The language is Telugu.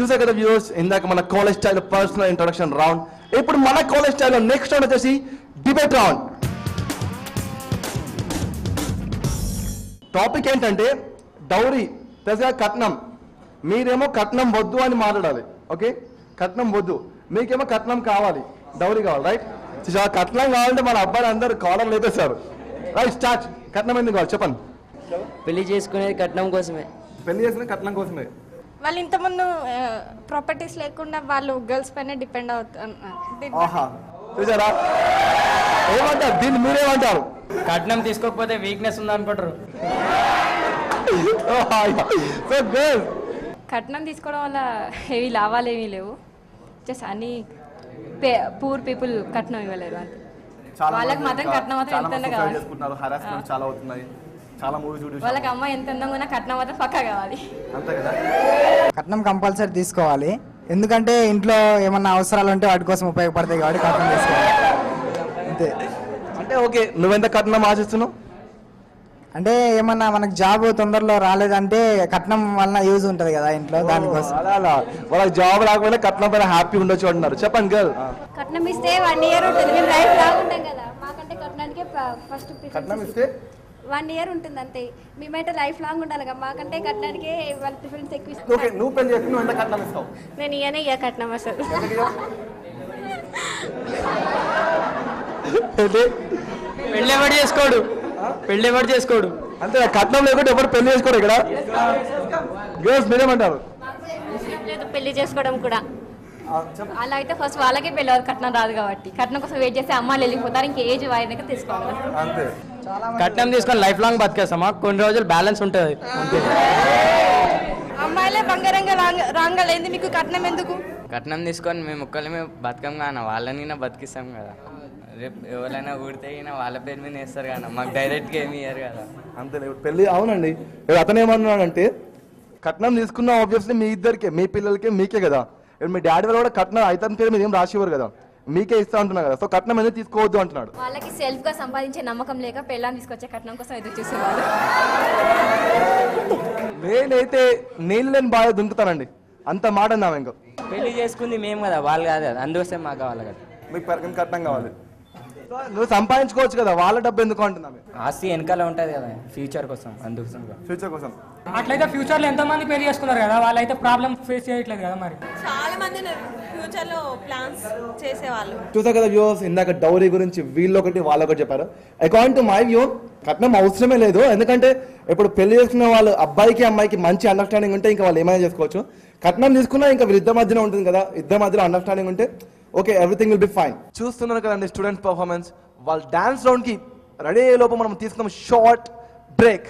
చూసా కదా వ్యూవర్స్, ఇందాక మన college style personal introduction round. ఇప్పుడు మన కాలేజ్ స్టైల్లో నెక్స్ట్ రౌండ్ వచ్చేసి డిబేట్ రౌండ్. టాపిక్ ఏంటంటే డౌరీ ప్లస్ కట్నం. మీరేమో కట్నం వద్దు అని మాట్లాడాలి, ఓకే? కట్నం వద్దు, మీకేమో కట్నం కావాలి, డౌరీ కావాలి, రైట్? కట్నం కావాలంటే మన అబ్బాయిలు అందరూ కాలర్ లేపేస్తారు, రైట్? స్టార్ట్. కట్నం ఎందుకు కావాలి చెప్పండి. పెళ్లి చేసుకునేది కట్నం కోసమే. పెళ్లి చేసుకునే కట్నం కోసమే. వాళ్ళు ఇంతకుముందు ప్రాపర్టీస్ లేకుండా వాళ్ళు గర్ల్స్ పైన డిపెండ్ అవుతారు. చూసారా? ఏమంటారు దీన్ని, మీరేమంటారు? కట్నం తీసుకోకపోతే వీక్నెస్ ఉంది అనుకుంటారు. కట్నం తీసుకోవడం వల్ల ఏవి లాభాలు ఏమీ లేవు. జస్ట్ అన్ని పూర్ పీపుల్ కట్నం ఇవ్వలేరు అంతే. వాళ్ళకి మాత్రం కట్నం మాత్రం ఎంత కావాలి. వాళ్ళకి అమ్మ ఎంత అందంగా ఉన్నా కట్నం మాత్రం పక్కా కావాలి. కట్నం కంపల్సరీ తీసుకోవాలి, ఎందుకంటే ఇంట్లో ఏమన్నా అవసరాలు ఉంటే వాటి కోసం ఉపయోగపడతాయి కాబట్టి కట్నం తీసుకోవాలి అంతే. అంటే ఓకే, నువ్వెంత కట్నం ఆశిస్తున్నావు? అంటే ఏమన్నా మనకు జాబ్ తొందరలో రాలేదంటే కట్నం వలన యూజ్ ఉంటుంది కదా ఇంట్లో, దానికోసం. అలా వాళ్ళకి జాబ్ రాకపోయినా కట్నం పైన హ్యాపీ ఉండొచ్చు అంటున్నారు. చెప్పండి గర్ల్. కట్నం ఇస్తే 1 year ఉంటుంది, మేము లైఫ్ లాంగ్ ఉంటాం కదా. మాకంటే కట్నానికి ఫస్ట్ కట్నం ఇస్తే 1 year ఉంటుంది అంతే. మేమైతే లైఫ్ లాంగ్ ఉండాలి కదా, మాకంటే కట్నానికి వాళ్ళ ప్రిఫరెన్స్ ఎక్కువ ఇస్తాం. ఓకే, నువ్వు పెళ్లి చేసి నువ్వు ఎంత కట్నం ఇస్తావు? నేను ఇయ్య కట్నం అసలు. పెళ్లి ఎవరు చేసుకోడు, పెళ్లి ఎవరు చేసుకోడు అంతే. కట్నం లేకుంటే ఎవరు పెళ్లి చేసుకోరు ఇక్కడ. గర్ల్స్ మీరేమంటారు? లేదు పెళ్లి చేసుకోవడం కూడా. అలా అయితే ఫస్ట్ వాళ్ళకే పెళ్ళి కట్నం రాదు కాబట్టి కట్నం కోసం వెయిట్ చేస్తే అమ్మాయిలు వెళ్ళిపోతారు. ఇంకా ఏజ్ వాయిదాక తీసుకోవాలి అంతే. కట్నం తీసుకొని లైఫ్ లాంగ్ బతికేస్తామా, కొన్ని రోజులు బ్యాలెన్స్ ఉంటుంది అంతే. అమ్మాయిలే బంగారంగా రాంగలేదు, మీకు కట్నం ఎందుకు? కట్నం తీసుకొని మేము ఒక్కళ్ళమే బతకం కానీ వాళ్ళని బతికిస్తాం కదా. రేపు ఎవరైనా ఊడితే వాళ్ళ పేరు మీద వేస్తారు కదా, మాకు డైరెక్ట్గా ఏమి ఇయ్యారు కదా. అంతే పెళ్లి. అవునండి, అతను ఏమన్నాడంటే కట్నం తీసుకున్న ఆబ్వియస్లీ మీ ఇద్దరికే, మీ పిల్లలకే, మీకే కదా. మీ డాడీ వాళ్ళు కూడా కట్నం అయితే పేరు మీద ఏం రాసివ్వరు కదా, మీకే ఇస్తా అంటున్నా కదా. సో కట్నం ఎందుకు తీసుకోవద్దు అంటున్నాడు. వాళ్ళకి సెల్ఫ్ గా సంపాదించే నమ్మకం లేక పెళ్ళాన్ని తీసుకొచ్చే కట్నం కోసం ఎదురు చూసేవాళ్ళు. నేనైతే నీళ్ళు లేని బాగా దుంకుతానండి, అంత మాట అన్నాము. ఇంకా పెళ్లి చేసుకుంది మేము కదా, వాళ్ళు కాదు కదా, అందుకోసం మాకు కావాలి కదా. మీకు కట్నం కావాలి, నువ్వు సంపాదించుకోవచ్చు కదా, వాళ్ళ డబ్బు ఎందుకు అంటున్నాము. ఆస్తి వెనకాల ఉంటుంది కదా, ఫ్యూచర్ కోసం, అందుకోసం. ఫ్యూచర్ కోసం. అట్లయితే ఫ్యూచర్ లో ఎంతో మంది పెళ్లి చేసుకున్నారు కదా, వాళ్ళైతే ప్రాబ్లమ్ ఫేస్ చేయట్లేదు కదా. మరి చాలా మంది ఫ్యూచర్ లో ప్లాన్స్ చేసేవాళ్ళు. చూసా కదా వ్యూవర్స్, ఇందాక డౌరీ గురించి వీళ్ళొకటి వాళ్ళొకటి చెప్పారు. అకార్డింగ్ టు మై వ్యూ కట్నం అవసరమే లేదు, ఎందుకంటే ఇప్పుడు పెళ్లి చేసుకున్న వాళ్ళు అబ్బాయికి అమ్మాయికి మంచి అండర్స్టాండింగ్ ఉంటే ఇంకా వాళ్ళు ఏమైనా చేసుకోవచ్చు. కట్నం తీసుకున్నా ఇంకా వీళ్ళిద్దరి మధ్యన ఉంటుంది కదా, ఇద్దరి మధ్యలో అండర్స్టాండింగ్ ఉంటే okay, everything will be fine. చూస్తున్నారు కదండి స్టూడెంట్స్ పర్ఫార్మెన్స్. వాళ్ళ డాన్స్ రౌండ్ కి రెడీ అయ్యే లోపు మనం తీసుకున్నాం షార్ట్ బ్రేక్.